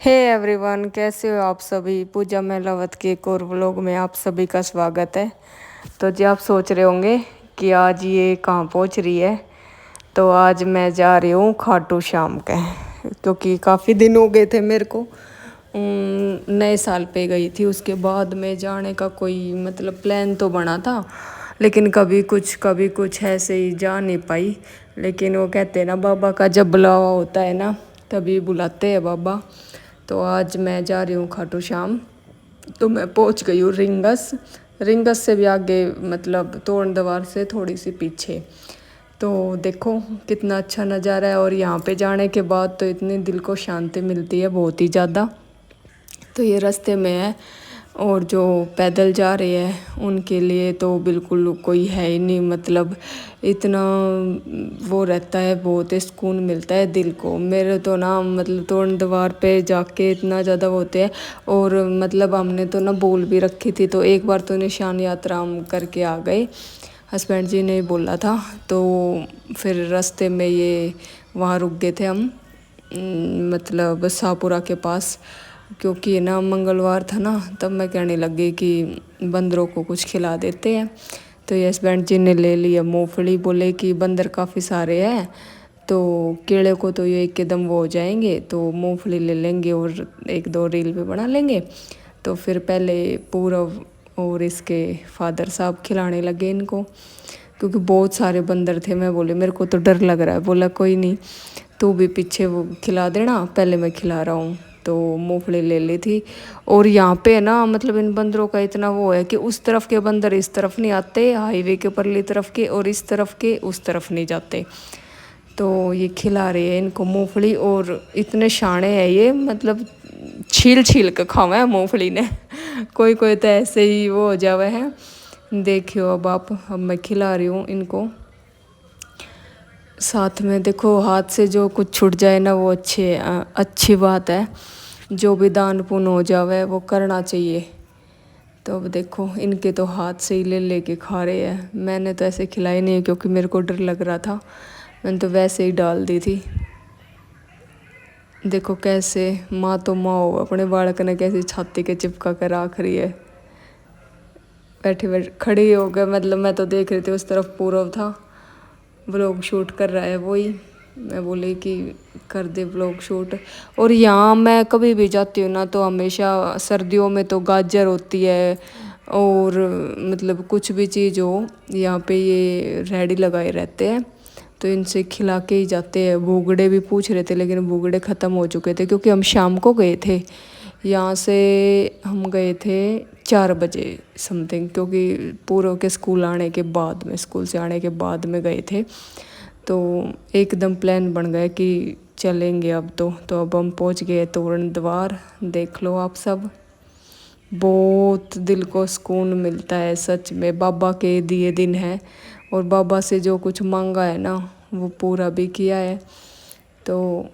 Hey everyone, कैसे हो आप सभी। पूजा मेलावत के एक और व्लॉग में आप सभी का स्वागत है। तो जी आप सोच रहे होंगे कि आज ये कहाँ पहुँच रही है। तो आज मैं जा रही हूँ खाटू श्याम के, क्योंकि काफ़ी दिन हो गए थे मेरे को। नए साल पे गई थी, उसके बाद में जाने का कोई मतलब प्लान तो बना था, लेकिन कभी कुछ ऐसे ही जा नहीं पाई। लेकिन वो कहते हैं ना, बाबा का जब बुलावा होता है ना तभी बुलाते हैं बाबा। तो आज मैं जा रही हूँ खाटू श्याम। तो मैं पहुँच गई हूँ रिंगस। रिंगस से भी आगे, मतलब तोरण द्वार से थोड़ी सी पीछे। तो देखो कितना अच्छा नज़ारा है, और यहाँ पे जाने के बाद तो इतनी दिल को शांति मिलती है, बहुत ही ज़्यादा। तो ये रास्ते में है, और जो पैदल जा रहे हैं उनके लिए तो बिल्कुल कोई है ही नहीं। मतलब इतना वो रहता है, बहुत ही सुकून मिलता है दिल को। मेरे तो ना मतलब तोरण द्वार पे जाके इतना ज़्यादा वो होते हैं। और मतलब हमने तो ना बोल भी रखी थी, तो एक बार तो निशान यात्रा हम करके आ गए, हस्बैंड जी ने बोला था। तो फिर रास्ते में ये वहाँ रुक गए थे हम, मतलब शाहपुरा के पास। क्योंकि ना मंगलवार था ना, तब मैं कहने लग गई कि बंदरों को कुछ खिला देते हैं। तो यस बैंड जी ने ले लिया मूंगफली, बोले कि बंदर काफ़ी सारे हैं, तो केले को तो ये एकदम वो हो जाएंगे, तो मूंगफली ले लेंगे और एक दो रील भी बना लेंगे। तो फिर पहले पूरब और इसके फादर साहब खिलाने लगे इनको, क्योंकि बहुत सारे बंदर थे। मैं बोले मेरे को तो डर लग रहा है। बोला कोई नहीं, तू भी पीछे वो खिला देना, पहले मैं खिला रहा हूँ। तो मूंगफली ले ली थी। और यहाँ पे ना मतलब इन बंदरों का इतना वो है कि उस तरफ के बंदर इस तरफ नहीं आते, हाईवे के परली तरफ के, और इस तरफ के उस तरफ नहीं जाते। तो ये खिला रहे हैं इनको मूंगफली, और इतने शाणे हैं ये, मतलब छील छील के खावा है मूंगफली ने। कोई कोई तो ऐसे ही वो हो जावे है। देखियो अब मैं खिला रही हूँ इनको। साथ में देखो, हाथ से जो कुछ छूट जाए ना वो अच्छी बात है। जो भी दान पुण्य हो जावे वो करना चाहिए। तो अब देखो इनके तो हाथ से ही ले लेके खा रहे हैं। मैंने तो ऐसे खिलाई नहीं, क्योंकि मेरे को डर लग रहा था। मैंने तो वैसे ही डाल दी थी। देखो कैसे माँ तो माँ हो, अपने बालक ने कैसे छाती के चिपका कर रख रही है। बैठे बैठे खड़ी हो गए, मतलब मैं तो देख रही थी उस तरफ पूरब था, व्लॉग शूट कर रहा है वही। मैं बोली कि कर दे व्लॉग शूट। और यहाँ मैं कभी भी जाती हूँ ना, तो हमेशा सर्दियों में तो गाजर होती है, और मतलब कुछ भी चीज़ हो यहाँ पे ये रेडी लगाए रहते हैं। तो इनसे खिला के ही जाते हैं। भूगड़े भी पूछ रहे थे, लेकिन भूगड़े ख़त्म हो चुके थे, क्योंकि हम शाम को गए थे। यहाँ से हम गए थे 4 बजे समथिंग, क्योंकि पूर्व के स्कूल आने के बाद में, स्कूल से आने के बाद में गए थे। तो एकदम प्लान बन गया कि चलेंगे अब तो अब हम पहुँच गए तोरण द्वार। देख लो आप सब, बहुत दिल को सुकून मिलता है सच में। बाबा के दिए दिन है, और बाबा से जो कुछ मांगा है ना वो पूरा भी किया है। तो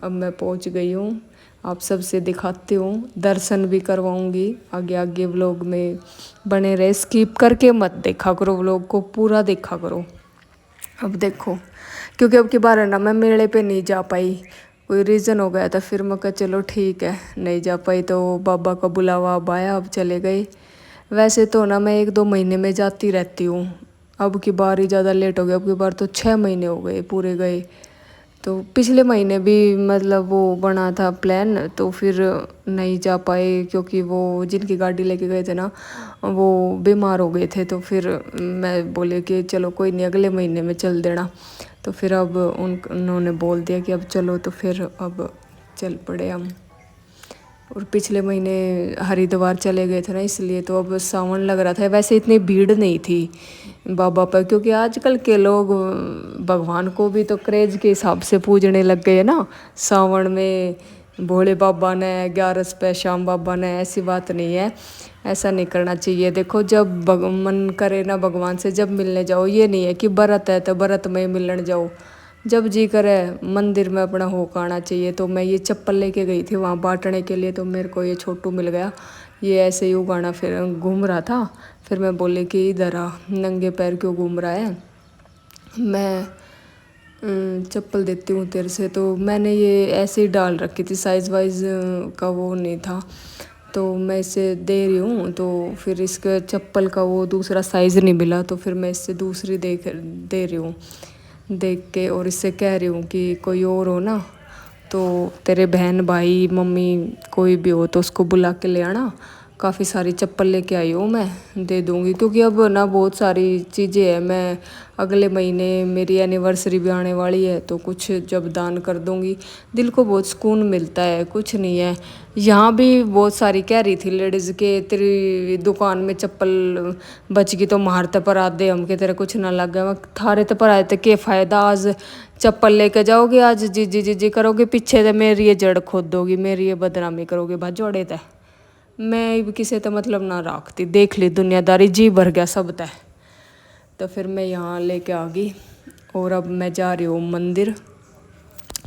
अब मैं पहुंच गई हूँ, आप सबसे दिखाती हूँ, दर्शन भी करवाऊँगी। आगे आगे व्लॉग में बने रहे, स्किप करके मत देखा करो, व्लॉग को पूरा देखा करो। अब देखो, क्योंकि अब की बार है ना मैं मेले पे नहीं जा पाई, कोई रीज़न हो गया था। फिर मैं कहा चलो ठीक है, नहीं जा पाई तो बाबा का बुलावा अब आया, अब चले गए। वैसे तो ना मैं 1-2 महीने में जाती रहती हूँ, अब की बार ही ज़्यादा लेट हो गया। अब की बार तो 6 महीने हो गए पूरे गए। तो पिछले महीने भी मतलब वो बना था प्लान, तो फिर नहीं जा पाए, क्योंकि वो जिनकी गाड़ी लेके गए थे ना वो बीमार हो गए थे। तो फिर मैं बोले कि चलो कोई नहीं, अगले महीने में चल देना। तो फिर अब उन्होंने बोल दिया कि अब चलो, तो फिर अब चल पड़े हम। और पिछले महीने हरिद्वार चले गए थे ना, इसलिए तो अब सावन लग रहा था। वैसे इतनी भीड़ नहीं थी बाबा पर, क्योंकि आजकल के लोग भगवान को भी तो क्रेज के हिसाब से पूजने लग गए ना। सावन में भोले बाबा ने, 11 पे श्याम बाबा ने, ऐसी बात नहीं है। ऐसा नहीं करना चाहिए। देखो जब मन करे ना भगवान से, जब मिलने जाओ। ये नहीं है कि व्रत है तो व्रत में मिलने जाओ, जब जी करे मंदिर में अपना होक आना चाहिए। तो मैं ये चप्पल लेके गई थी वहाँ बांटने के लिए, तो मेरे को ये छोटू मिल गया। ये ऐसे ही उगाना फिर घूम रहा था। फिर मैं बोली कि इधर आ, नंगे पैर क्यों घूम रहा है। मैं चप्पल देती हूँ तेरे से। तो मैंने ये ऐसे ही डाल रखी थी, साइज़ वाइज का वो नहीं था, तो मैं इसे दे रही हूँ। तो फिर इसके चप्पल का वो दूसरा साइज़ नहीं मिला, तो फिर मैं इससे दूसरी दे रही हूँ देख के। और इससे कह रही हूँ कि कोई और हो ना, तो तेरे बहन भाई मम्मी कोई भी हो तो उसको बुला के ले आना। काफ़ी सारी चप्पल लेके आई हूँ, मैं दे दूँगी, क्योंकि अब ना बहुत सारी चीज़ें हैं। मैं अगले महीने मेरी एनिवर्सरी भी आने वाली है, तो कुछ जब दान कर दूँगी दिल को बहुत सुकून मिलता है। कुछ नहीं है, यहाँ भी बहुत सारी कह रही थी लेडीज़ के तेरी दुकान में चप्पल बच गई तो मारते पर आधे हम के तेरा कुछ ना लग गया। मैं थारे तो पर आए थे के फ़ायदा, आज चप्पल लेके जाओगे, आज जीजी जीजी करोगे, पीछे से मेरी ये जड़ खोद दोगी, मेरी ये बदनामी करोगे भाजोड़े तय। मैं किसी तो मतलब ना रखती, देख ली दुनियादारी, जी भर गया सब तय। तो फिर मैं यहाँ लेके आ गई और अब मैं जा रही हूँ मंदिर।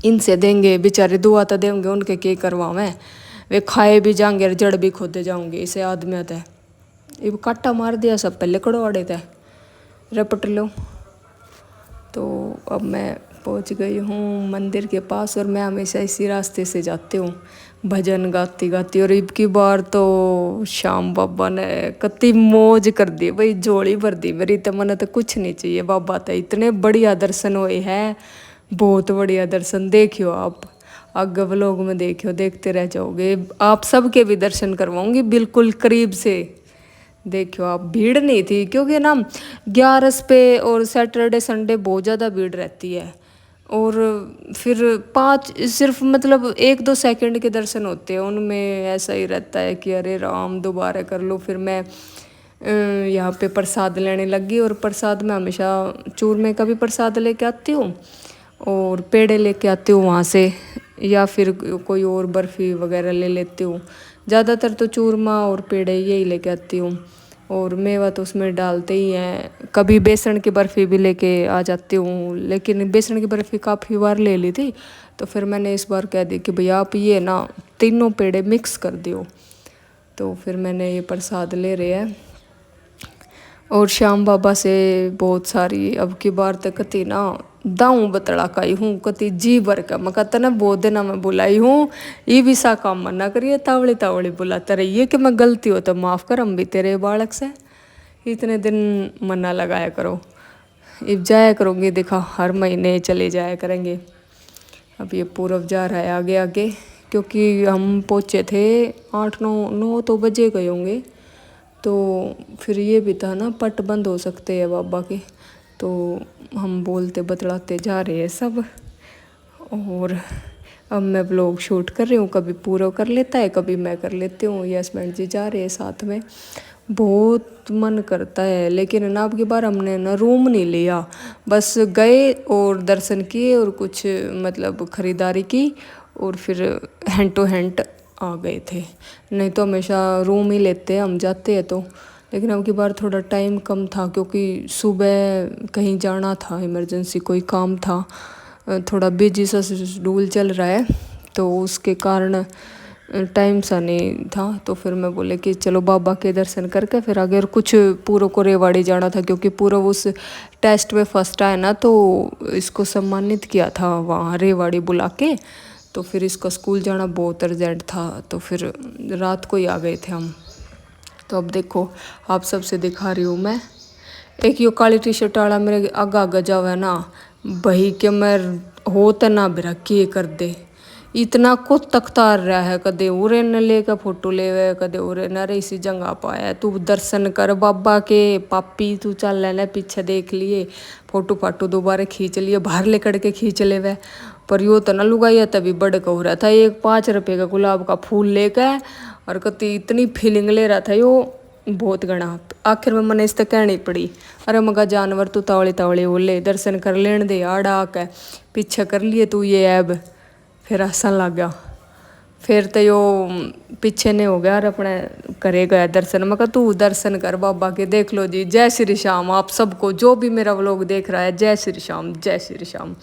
इनसे देंगे बेचारे, दुआ तो देंगे, उनके के करवावें, वे खाए भी जाएंगे और जड़ भी खोदे जाऊंगे। इसे आदमी आता है ये काटा मार दिया सब पहले कड़वाड़े थे, रपट लो। तो अब मैं पहुंच गई हूँ मंदिर के पास, और मैं हमेशा इसी रास्ते से जाती हूँ भजन गाती गाती। और अब की बार तो श्याम बाबा ने कति मौज कर दी भाई, जोड़ी भर दी मेरी। तो मन तो कुछ नहीं चाहिए, बाबा तो इतने बढ़िया दर्शन हुए हैं, बहुत बढ़िया दर्शन। देखियो आप आगे व्लॉग में, देखियो, देखते रह जाओगे। आप सबके भी दर्शन करवाऊंगी बिल्कुल करीब से, देखियो आप। भीड़ नहीं थी क्योंकि ना 11 पे और सैटरडे संडे बहुत ज़्यादा भीड़ रहती है। और फिर 5 सिर्फ मतलब 1-2 सेकंड के दर्शन होते हैं, उनमें ऐसा ही रहता है कि अरे राम दोबारा कर लो। फिर मैं यहाँ पे प्रसाद लेने लगी, और प्रसाद में हमेशा चूरमे का भी प्रसाद लेके आती हूँ और पेड़े लेके आती हूँ वहाँ से, या फिर कोई और बर्फ़ी वगैरह ले लेती हूँ। ज़्यादातर तो चूरमा और पेड़े यही लेके आती हूँ, और मेवा तो उसमें डालते ही हैं। कभी बेसन की बर्फ़ी भी लेके आ जाती हूँ, लेकिन बेसन की बर्फ़ी काफ़ी बार ले ली थी, तो फिर मैंने इस बार कह दी कि भैया आप ये ना तीनों पेड़े मिक्स कर दियो। तो फिर मैंने ये प्रसाद ले रहे हैं। और श्याम बाबा से बहुत सारी अब की बार तक कति ना दाऊँ बतड़ा काई हूँ, कति जी भर का मैं कहता ना बहुत दिन मैं बुलाई हूँ, ये भी सा काम मना करिए, तावड़ी तावड़ी बुलाता रहिए कि मैं गलती हो तो माफ़ कर, हम भी तेरे बालक से इतने दिन मना लगाया करो। अब जाया करूँगी, देखा हर महीने चले जाया करेंगे। अब ये पूरब जा रहा है आगे आगे, क्योंकि हम पहुँचे थे 8-9 तो बजे गए होंगे। तो फिर ये भी था ना, पट बंद हो सकते हैं बाबा के, तो हम बोलते बतलाते जा रहे हैं सब। और अब मैं व्लॉग शूट कर रही हूँ, कभी पूरा कर लेता है, कभी मैं कर लेती हूँ। ये हस्बैंड जी जा रहे हैं साथ में। बहुत मन करता है, लेकिन ना अब की बार हमने ना रूम नहीं लिया, बस गए और दर्शन किए और कुछ मतलब ख़रीदारी की, और फिर हैंड टू हैंड आ गए थे। नहीं तो हमेशा रूम ही लेते हैं हम जाते हैं तो। लेकिन अब की बार थोड़ा टाइम कम था, क्योंकि सुबह कहीं जाना था, इमरजेंसी कोई काम था, थोड़ा बिजी सा शेड्यूल चल रहा है, तो उसके कारण टाइम सा नहीं था। तो फिर मैं बोले कि चलो बाबा के दर्शन करके फिर आगे। और कुछ पूरो को रेवाड़ी जाना था, क्योंकि पूरा उस टेस्ट में फर्स्ट आया ना, तो इसको सम्मानित किया था वहाँ रेवाड़ी बुला के। तो फिर इसका स्कूल जाना बहुत अर्जेंट था, तो फिर रात को ही आ गए थे हम। तो अब देखो आप सबसे दिखा रही हूँ मैं, एक यो काली टी शर्ट वाला मेरे आगा आगा जावे ना भाई, के मैं हो तो ना बिरक्की कर दे, इतना को तख्तार रहा है, कदे उरे न लेकर फोटो लेवे, कदे उरे न रे इसी जगह पाया। तू दर्शन कर बाबा के पापी, तू चल लेना पीछे देख लिए, फोटो फाटो दोबारा खींच लिए, बाहर लेकर के खींच ले वे। पर यो तो ना लुगाइया तभी बड़ हो रहा था, एक 5 रुपये का गुलाब का फूल लेकर, और कति इतनी फीलिंग ले रहा था यो, बहुत गणा। आखिर में मैंने इस तक कहनी पड़ी, अरे मगा जानवर तू तावड़ी तावड़ी बोले, दर्शन कर लेने दे आड़ा आके पीछे कर लिए तू ये ऐब। फिर हंसन लग गया, फिर तो यो पीछे नहीं हो गया और अपने करे गया दर्शन। मैं कहा तू दर्शन कर बाबा के। देख लो जी, जय श्री श्याम आप सबको, जो भी मेरा व्लॉग देख रहा है, जय श्री श्याम जय श्री श्याम।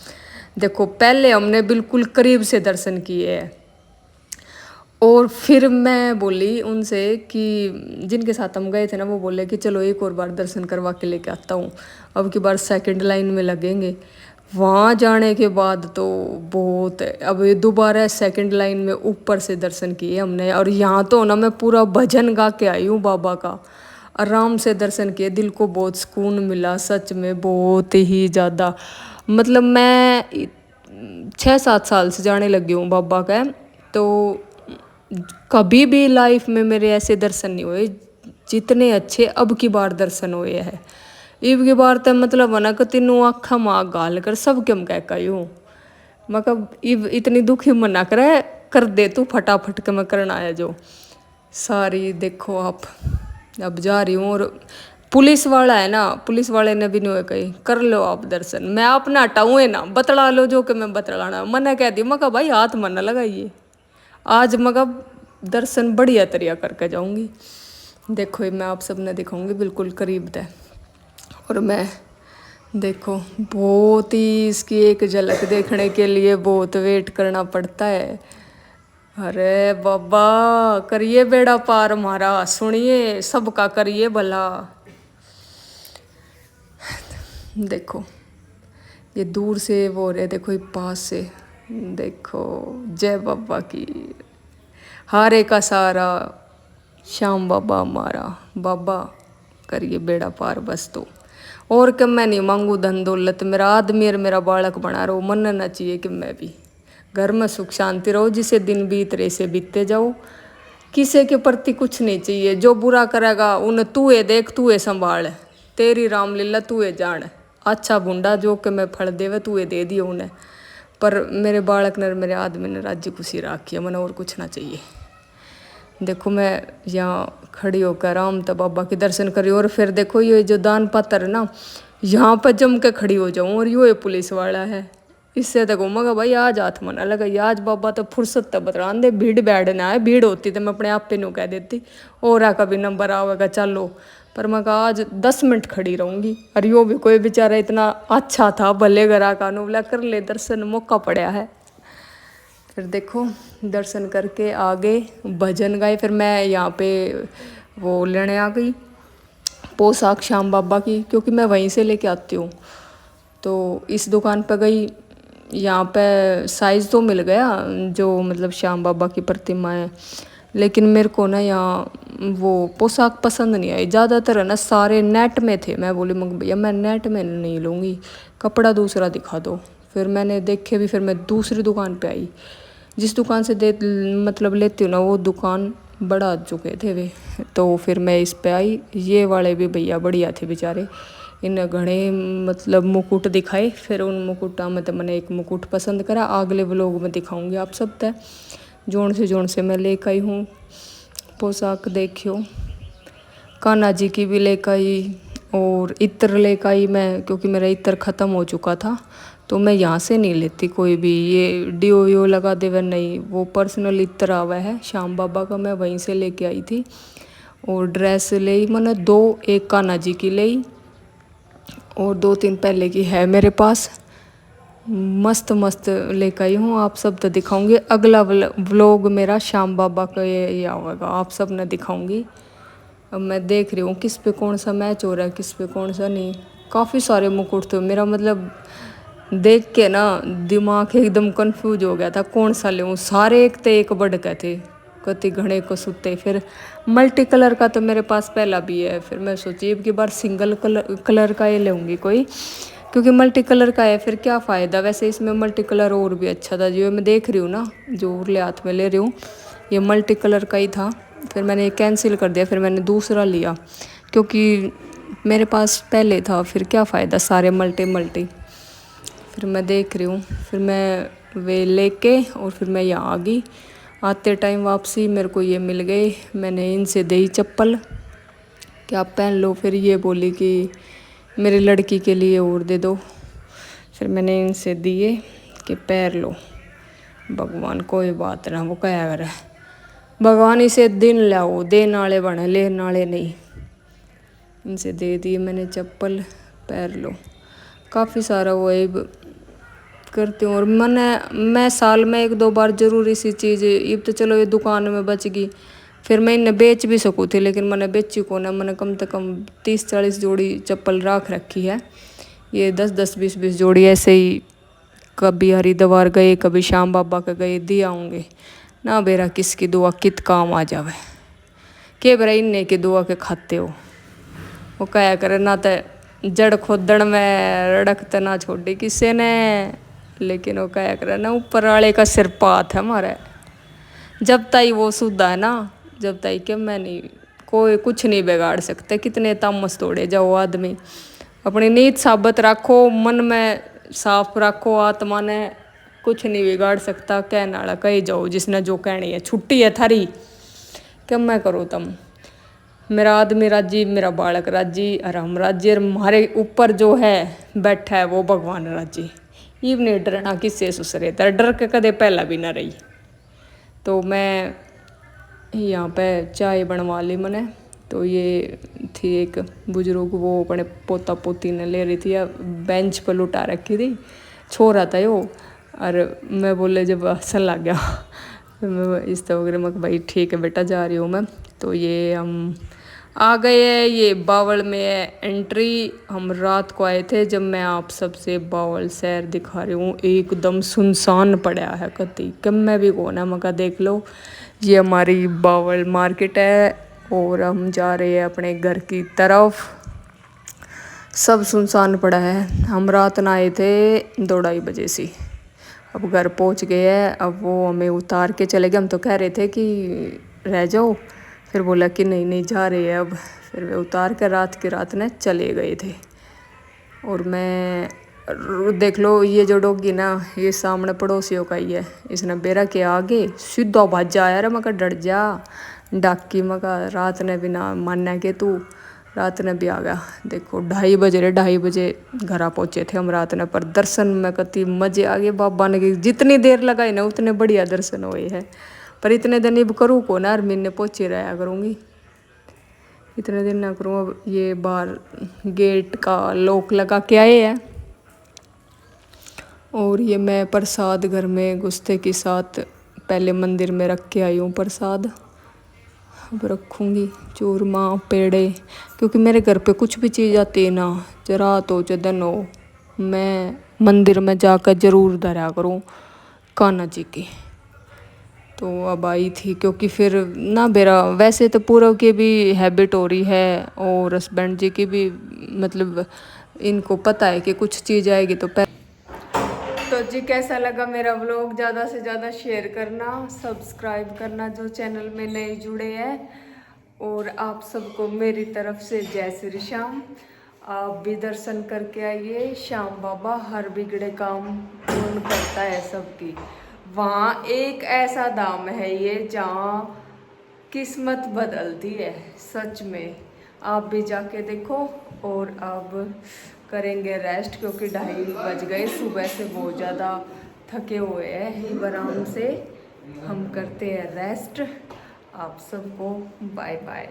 देखो पहले हमने बिल्कुल करीब से दर्शन किए हैं, और फिर मैं बोली उनसे कि जिनके साथ हम गए थे ना, वो बोले कि चलो एक और बार दर्शन करवा के लेके आता हूँ, अब की बार सेकंड लाइन में लगेंगे। वहाँ जाने के बाद तो बहुत है। अब ये दोबारा सेकंड लाइन में ऊपर से दर्शन किए हमने, और यहाँ तो ना मैं पूरा भजन गा के आई हूँ बाबा का, आराम से दर्शन किए, दिल को बहुत सुकून मिला सच में, बहुत ही ज़्यादा। मतलब मैं 6-7 साल से जाने लगी हूँ बाबा का, तो कभी भी लाइफ में मेरे ऐसे दर्शन नहीं हुए जितने अच्छे अब की बार दर्शन हुए हैं। इब की बार तो मतलब है ना कि तीनों आँखा माँ गाल कर सब के हम कह कही हूँ, मतलब इब इतनी दुखी मना करे कर दे तू फटाफट के मैं करना आया जो सारी। देखो आप, अब जा रही हूँ, और पुलिस वाला है ना, पुलिस वाले ने भी नहीं कही कर लो आप दर्शन, मैं अपना हटाऊँ ना बतला लो जो कि मैं बतलाना, मैंने कह दी मका भाई हाथ मन न लगाइए, आज मगा दर्शन बढ़िया तरीका करके जाऊंगी। देखो ये मैं आप सब ने दिखाऊंगी बिल्कुल करीब से, और मैं देखो बहुत ही इसकी एक झलक देखने के लिए बहुत वेट करना पड़ता है। अरे बाबा करिए बेड़ा पार हमारा, सुनिए सबका करिए भला। देखो ये दूर से वो हो रहे, देखो ये पास से देखो, जय बाबा की, हारे का सारा श्याम बाबा हमारा, बाबा करिए बेड़ा पार बस। तो और कब मैं नहीं मांगू धन दौलत, मेरा आदमी और मेरा बालक बना रहो, मन ना चाहिए कि मैं भी घर में सुख शांति रहो, जिसे दिन बीत रहे से बीतते जाओ, किसी के प्रति कुछ नहीं चाहिए, जो बुरा करेगा उन्हें तू ये देख तू ये संभाल, तेरी रामलीला तू ये जान, अच्छा बुंडा जो कि मैं फल देवे तू ये दे दियो उन्हें, पर मेरे बालक ने मेरे आदमी ने राज्य खुशी राखी है, मैंने और कुछ ना चाहिए। देखो मैं यहाँ खड़ी होकर आराम तो बाबा के दर्शन करी, और फिर देखो ये जो दान पात्र है ना, यहाँ पर जम के खड़ी हो जाऊँ, और यो ये पुलिस वाला है, इससे तो घूमगा भाई आज हाथ मना लगा, आज बाबा तो फुर्सत तो बतला दे, भीड़ बैठना है, भीड़ होती तो मैं अपने आप पे नु कह देती और कभी नंबर आवेगा चलो, पर मैं कहा आज 10 मिनट खड़ी रहूँगी, और यो भी कोई बेचारा इतना अच्छा था भले गरा का नु बोला कर ले दर्शन, मौका पड़ा है। फिर देखो दर्शन करके आगे भजन गाए, फिर मैं यहाँ पे वो लेने आ गई पोशाक श्याम बाबा की, क्योंकि मैं वहीं से लेके आती हूँ, तो इस दुकान पर गई, यहाँ पे साइज़ तो मिल गया जो मतलब श्याम बाबा की प्रतिमा है, लेकिन मेरे को ना यहाँ वो पोशाक पसंद नहीं आई, ज़्यादातर है ना सारे नेट में थे, मैं बोली मगर भैया मैं नेट में नहीं लूँगी, कपड़ा दूसरा दिखा दो। फिर मैंने देखे भी, फिर मैं दूसरी दुकान पे आई, जिस दुकान से दे मतलब लेती हूँ ना वो दुकान बढ़ा चुके थे वे, तो फिर मैं इस पे आई, ये वाले भी भैया बढ़िया थे बेचारे, इन घने मतलब मुकुट दिखाए, फिर उन मुकुटा में तो मैंने एक मुकुट पसंद करा, अगले व्लॉग में दिखाऊंगी आप सब तक, जोन से मैं लेकर आई हूँ पोशाक। देखियो कान्हा जी की भी लेकर आई, और इत्र लेकर आई मैं, क्योंकि मेरा इत्र ख़त्म हो चुका था, तो मैं यहाँ से नहीं लेती कोई भी, ये डिओ लगा देवे नहीं, वो पर्सनल इत्र आवा है श्याम बाबा का, मैं वहीं से लेके आई थी। और ड्रेस ले मैंने 2, एक कान्हा जी की ले और 2-3 पहले की है मेरे पास, मस्त मस्त लेकर आई हूँ, आप सब तो दिखाऊंगी, अगला व्लॉग मेरा श्याम बाबा का ये आवेगा, आप सब ने दिखाऊंगी। अब मैं देख रही हूँ किस पे कौन सा मैच हो रहा है, किस पे कौन सा नहीं, काफ़ी सारे मुकुट थे, मेरा मतलब देख के ना दिमाग एकदम कंफ्यूज हो गया था कौन सा लूँ, सारे एक तो एक बढ़ गए थे, कति घने को सुते। फिर मल्टी कलर का तो मेरे पास पहला भी है, फिर मैं सोची अब की बार सिंगल कलर का ये लूँगी कोई, क्योंकि मल्टी कलर का है फिर क्या फ़ायदा, वैसे इसमें मल्टी कलर और भी अच्छा था, जो मैं देख रही हूँ ना जो उरले हाथ में ले रही हूँ ये मल्टी कलर का ही था, फिर मैंने ये कैंसिल कर दिया, फिर मैंने दूसरा लिया, क्योंकि मेरे पास पहले था, फिर क्या फ़ायदा सारे मल्टी। फिर मैं देख रही हूँ, फिर मैं वे लेके और फिर मैं यहाँ आ गई, आते टाइम वापसी मेरे को ये मिल गए, मैंने इनसे दी चप्पल कि आप पहन लो, फिर ये बोली कि मेरी लड़की के लिए और दे दो, फिर मैंने इनसे दिए कि पैर लो, भगवान कोई बात ना, वो क्या करे भगवान इसे दिन लाओ, देने वाले बने लेने वाले नहीं, इनसे दे दिए मैंने चप्पल, पैर लो, काफ़ी सारा वो करती हूँ। और मैं साल में 1-2 बार जरूर इसी चीज़, अब तो चलो ये दुकान में बच गई, फिर मैं इन्हें बेच भी सकूँ थी, लेकिन मैंने बेची को ना, मैंने कम से कम 30-40 जोड़ी चप्पल रख रखी है, ये 10-10 20-20 जोड़ी ऐसे ही कभी हरिद्वार गए, कभी श्याम बाबा के गए, दिए आऊँगे ना। बेरा किसकी दुआ कित काम आ जावे, के बेरा इन्ने की दुआ के खाते हो। वो कहा करे ना तो जड़ खोदण में रड़क ना छोड़ी किसी ने, लेकिन वो कहा करे ना ऊपर वाले का सिर पात है हमारे। जब तक वो शुद्ध है ना, जब तक के मैं नहीं, कोई कुछ नहीं बिगाड़ सकते। कितने तामस तोड़े जाओ आदमी, अपनी नीयत साबित रखो, मन में साफ रखो, आत्मा ने कुछ नहीं बिगाड़ सकता। कहने वाला कही जाओ, जिसने जो कहनी है, छुट्टी है थारी, क्या मैं करो तुम। मेरा आदमी राजी, मेरा बालक राजी, और हम राजी, और हमारे ऊपर जो है बैठा है वो भगवान राजी। ये नहीं डरना किससे सुसरे, तर डर के कदे पहला भी ना रही। तो मैं यहाँ पे चाय बनवा ली मैंने। तो ये थी एक बुजुर्ग, वो अपने पोता पोती ने ले रही थी, या बेंच पर लुटा रखी थी, छोरा था वो। और मैं बोले जब हंसन लग गया मैं इस तरह वगैरह, मैं भाई ठीक है बेटा जा रही हूँ मैं। तो ये हम आ गए हैं, ये बावल में है एंट्री। हम रात को आए थे, जब मैं आप सबसे बावल शहर दिखा रही हूँ, एकदम सुनसान पड़ा है, कति कम में भी कौन है मका देख लो। ये हमारी बावल मार्केट है और हम जा रहे हैं अपने घर की तरफ। सब सुनसान पड़ा है। हम रात ना आए थे 2-2:30 बजे से, अब घर पहुंच गए हैं। अब वो हमें उतार के चले गए। हम तो कह रहे थे कि रह जाओ, फिर बोला कि नहीं नहीं जा रहे हैं अब। फिर वे उतार कर रात के रात ने चले गए थे। और मैं देख लो, ये जो डॉगी ना, ये सामने पड़ोसियों का ही है। इसने बेरा के आगे सीधा भाज आया रे, मका डर जा डाकी, मका रात ने भी ना मानना के तू, रात ने भी आ गया। देखो 2:30 बजे रे, 2:30 बजे घर पहुँचे थे हम रात ने। पर दर्शन में कति मजे आ गए बाबा ने, जितनी देर लगाई ना उतने बढ़िया दर्शन हुए हैं। पर इतने दिन अब करूँ को ना, महीने पहुँचे रहा करूँगी, इतने दिन ना करूँ। अब ये बाहर गेट का लॉक लगा के आए हैं। और ये मैं प्रसाद घर में गुस्से के साथ पहले मंदिर में रख के आई हूँ प्रसाद। अब रखूँगी चूरमा पेड़े, क्योंकि मेरे घर पे कुछ भी चीज़ आती है ना, रात हो चाहे दिन हो, मैं मंदिर में जाकर ज़रूर धरा करूँ कान्हा जी की। तो अब आई थी, क्योंकि फिर ना मेरा वैसे तो पूरव की भी हैबिट हो रही है, और हस्बैंड जी की भी, मतलब इनको पता है कि कुछ चीज़ आएगी तो तो जी कैसा लगा मेरा व्लॉग, ज़्यादा से ज़्यादा शेयर करना, सब्सक्राइब करना जो चैनल में नए जुड़े हैं। और आप सबको मेरी तरफ से जय श्री श्याम। आप भी दर्शन करके आइए। श्याम बाबा हर बिगड़े काम पूर्ण करता है सबकी। वहाँ एक ऐसा धाम है ये जहाँ किस्मत बदलती है सच में। आप भी जाके देखो। और अब करेंगे रेस्ट, क्योंकि 2:30 बज गए। सुबह से बहुत ज़्यादा थके हुए हैं, आराम से हम करते हैं रेस्ट। आप सबको बाय बाय।